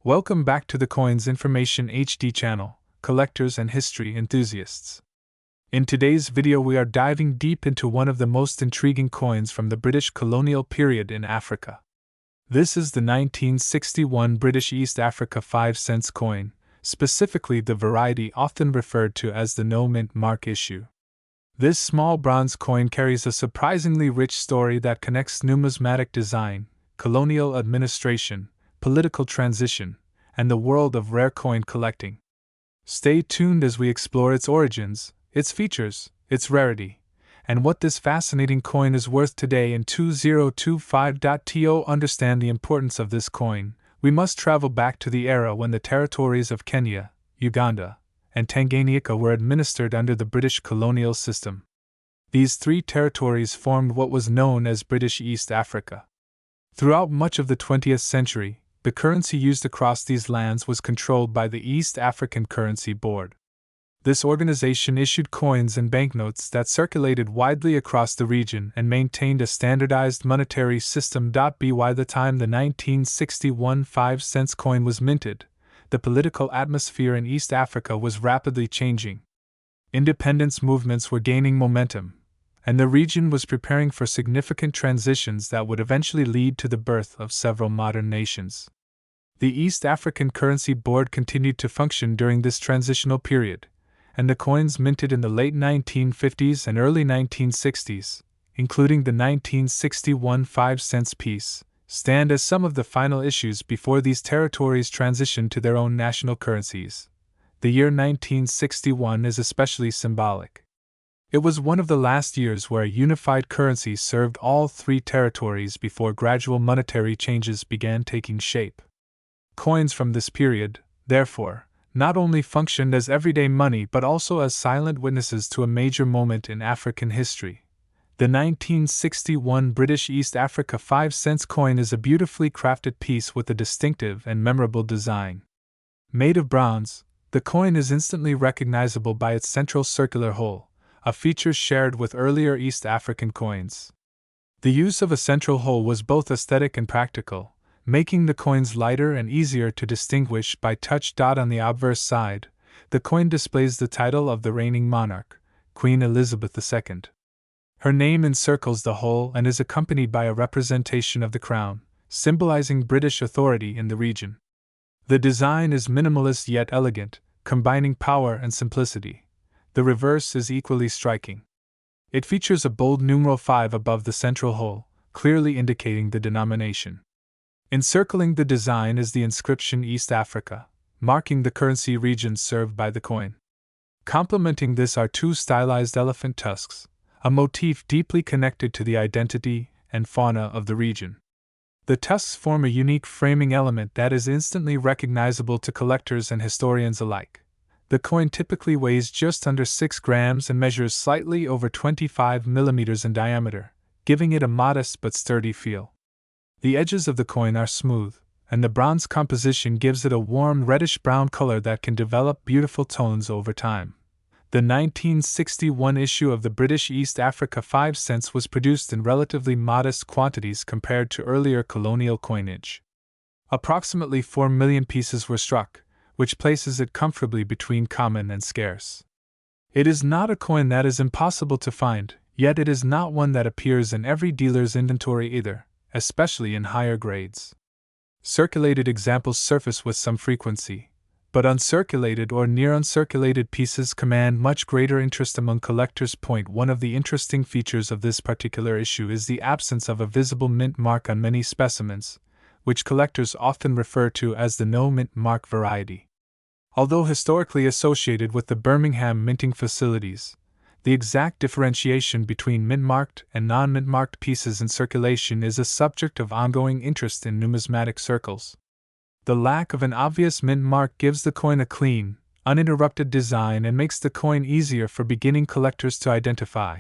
Welcome back to the Coins Information HD channel, collectors and history enthusiasts. In today's video we are diving deep into one of the most intriguing coins from the British colonial period in Africa. This is the 1961 British East Africa 5 cents coin, specifically the variety often referred to as the no mint mark issue. This small bronze coin carries a surprisingly rich story that connects numismatic design, colonial administration, political transition, and the world of rare coin collecting. Stay tuned as we explore its origins, its features, its rarity, and what this fascinating coin is worth today in 2025. To understand the importance of this coin, we must travel back to the era when the territories of Kenya, Uganda, and Tanganyika were administered under the British colonial system. These three territories formed what was known as British East Africa. Throughout much of the 20th century, the currency used across these lands was controlled by the East African Currency Board. This organization issued coins and banknotes that circulated widely across the region and maintained a standardized monetary system. By the time the 1961 5 cents coin was minted, the political atmosphere in East Africa was rapidly changing. Independence movements were gaining momentum, and the region was preparing for significant transitions that would eventually lead to the birth of several modern nations. The East African Currency Board continued to function during this transitional period, and the coins minted in the late 1950s and early 1960s, including the 1961 5 cents piece, stand as some of the final issues before these territories transitioned to their own national currencies. The year 1961 is especially symbolic. It was one of the last years where a unified currency served all three territories before gradual monetary changes began taking shape. Coins from this period, therefore, not only functioned as everyday money but also as silent witnesses to a major moment in African history. The 1961 British East Africa 5 cents coin is a beautifully crafted piece with a distinctive and memorable design. Made of bronze, the coin is instantly recognizable by its central circular hole, a feature shared with earlier East African coins. The use of a central hole was both aesthetic and practical, making the coins lighter and easier to distinguish by touch. On the obverse side, the coin displays the title of the reigning monarch, Queen Elizabeth II. Her name encircles the hole and is accompanied by a representation of the crown, symbolizing British authority in the region. The design is minimalist yet elegant, combining power and simplicity. The reverse is equally striking. It features a bold numeral 5 above the central hole, clearly indicating the denomination. Encircling the design is the inscription East Africa, marking the currency region served by the coin. Complementing this are two stylized elephant tusks, a motif deeply connected to the identity and fauna of the region. The tusks form a unique framing element that is instantly recognizable to collectors and historians alike. The coin typically weighs just under 6 grams and measures slightly over 25 millimeters in diameter, giving it a modest but sturdy feel. The edges of the coin are smooth, and the bronze composition gives it a warm reddish-brown color that can develop beautiful tones over time. The 1961 issue of the British East Africa 5 cents was produced in relatively modest quantities compared to earlier colonial coinage. Approximately 4 million pieces were struck, which places it comfortably between common and scarce. It is not a coin that is impossible to find, yet it is not one that appears in every dealer's inventory either, especially in higher grades. Circulated examples surface with some frequency, but uncirculated or near uncirculated pieces command much greater interest among collectors. One of the interesting features of this particular issue is the absence of a visible mint mark on many specimens, which collectors often refer to as the no mint mark variety. Although historically associated with the Birmingham minting facilities, the exact differentiation between mint-marked and non-mint-marked pieces in circulation is a subject of ongoing interest in numismatic circles. The lack of an obvious mint mark gives the coin a clean, uninterrupted design and makes the coin easier for beginning collectors to identify.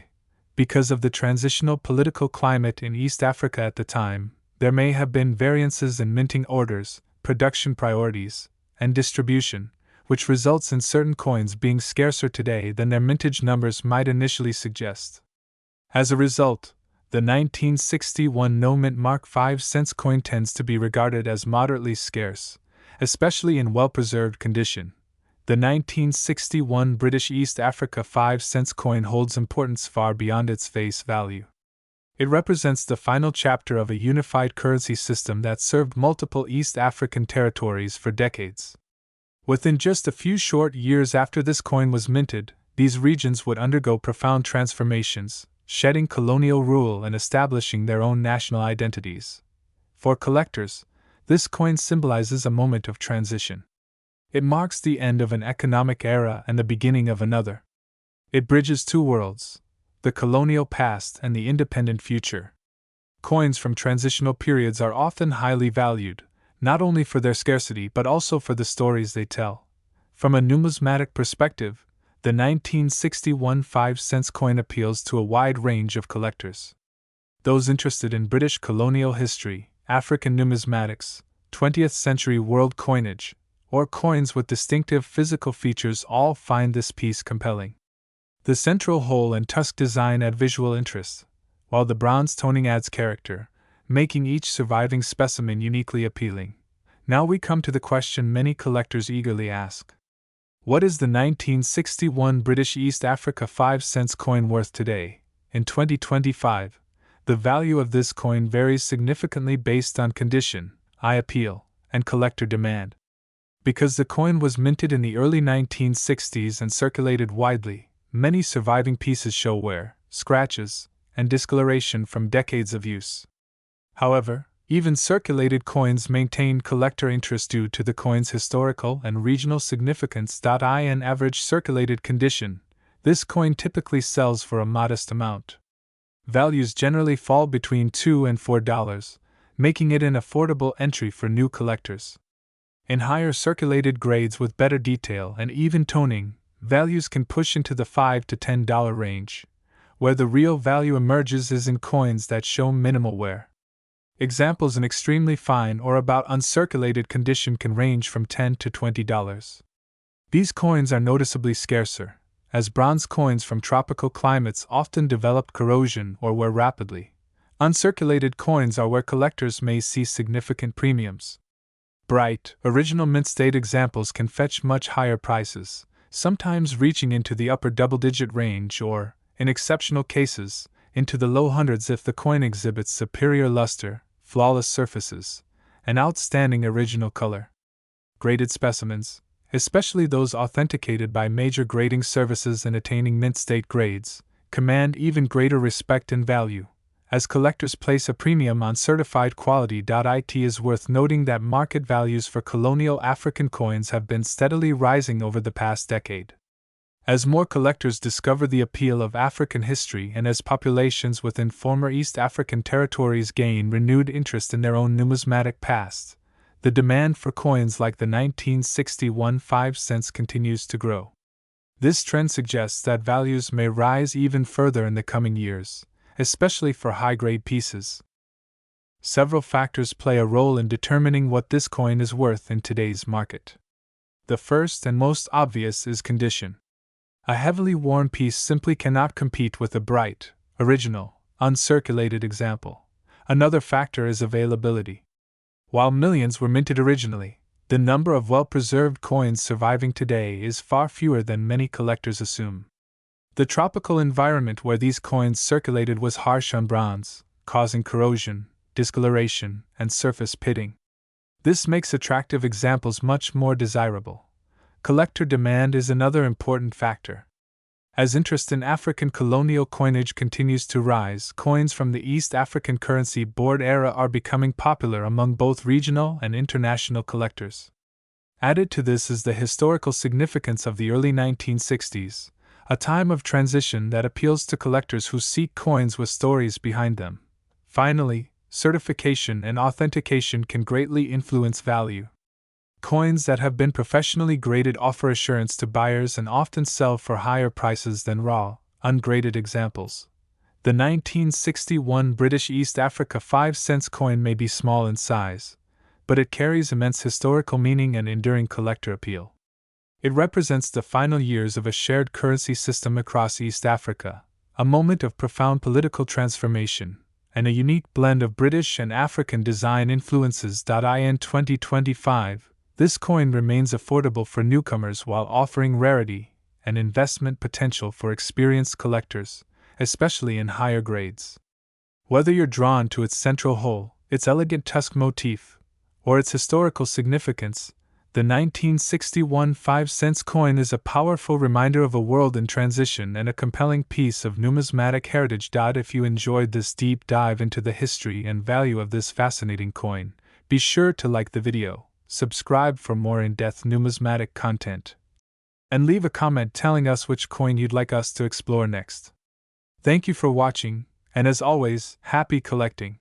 Because of the transitional political climate in East Africa at the time, there may have been variances in minting orders, production priorities, and distribution, which results in certain coins being scarcer today than their mintage numbers might initially suggest. As a result, the 1961 no mint mark 5 cents coin tends to be regarded as moderately scarce, especially in well-preserved condition. The 1961 British East Africa 5-cent coin holds importance far beyond its face value. It represents the final chapter of a unified currency system that served multiple East African territories for decades. Within just a few short years after this coin was minted, these regions would undergo profound transformations, shedding colonial rule and establishing their own national identities. For collectors, this coin symbolizes a moment of transition. It marks the end of an economic era and the beginning of another. It bridges two worlds, the colonial past and the independent future. Coins from transitional periods are often highly valued, not only for their scarcity but also for the stories they tell. From a numismatic perspective, the 1961 5-cent coin appeals to a wide range of collectors. Those interested in British colonial history, African numismatics, 20th century world coinage, or coins with distinctive physical features all find this piece compelling. The central hole and tusk design add visual interest, while the bronze toning adds character, making each surviving specimen uniquely appealing. Now we come to the question many collectors eagerly ask. What is the 1961 British East Africa 5-cent coin worth today? In 2025, the value of this coin varies significantly based on condition, eye appeal, and collector demand. Because the coin was minted in the early 1960s and circulated widely, many surviving pieces show wear, scratches, and discoloration from decades of use. However, even circulated coins maintain collector interest due to the coin's historical and regional significance. In average circulated condition, this coin typically sells for a modest amount. Values generally fall between $2 and $4, making it an affordable entry for new collectors. In higher circulated grades with better detail and even toning, values can push into the $5 to $10 range. Where the real value emerges is in coins that show minimal wear. Examples in extremely fine or about uncirculated condition can range from $10 to $20. These coins are noticeably scarcer, as bronze coins from tropical climates often develop corrosion or wear rapidly. Uncirculated coins are where collectors may see significant premiums. Bright, original mint-state examples can fetch much higher prices, sometimes reaching into the upper double-digit range or, in exceptional cases, into the low hundreds if the coin exhibits superior luster, flawless surfaces, and outstanding original color. Graded specimens, especially those authenticated by major grading services and attaining mint-state grades, command even greater respect and value, as collectors place a premium on certified quality. It is worth noting that market values for colonial African coins have been steadily rising over the past decade. As more collectors discover the appeal of African history and as populations within former East African territories gain renewed interest in their own numismatic past, the demand for coins like the 1961 5-cent continues to grow. This trend suggests that values may rise even further in the coming years, especially for high-grade pieces. Several factors play a role in determining what this coin is worth in today's market. The first and most obvious is condition. A heavily worn piece simply cannot compete with a bright, original, uncirculated example. Another factor is availability. While millions were minted originally, the number of well-preserved coins surviving today is far fewer than many collectors assume. The tropical environment where these coins circulated was harsh on bronze, causing corrosion, discoloration, and surface pitting. This makes attractive examples much more desirable. Collector demand is another important factor. As interest in African colonial coinage continues to rise, coins from the East African Currency Board era are becoming popular among both regional and international collectors. Added to this is the historical significance of the early 1960s, a time of transition that appeals to collectors who seek coins with stories behind them. Finally, certification and authentication can greatly influence value. Coins that have been professionally graded offer assurance to buyers and often sell for higher prices than raw, ungraded examples. The 1961 British East Africa 5-cent coin may be small in size, but it carries immense historical meaning and enduring collector appeal. It represents the final years of a shared currency system across East Africa, a moment of profound political transformation, and a unique blend of British and African design influences. In 2025, This coin remains affordable for newcomers while offering rarity and investment potential for experienced collectors, especially in higher grades. Whether you're drawn to its central hole, its elegant tusk motif, or its historical significance, the 1961 5-cent coin is a powerful reminder of a world in transition and a compelling piece of numismatic heritage. If you enjoyed this deep dive into the history and value of this fascinating coin, be sure to like the video, subscribe for more in-depth numismatic content, and leave a comment telling us which coin you'd like us to explore next. Thank you for watching, and as always, happy collecting!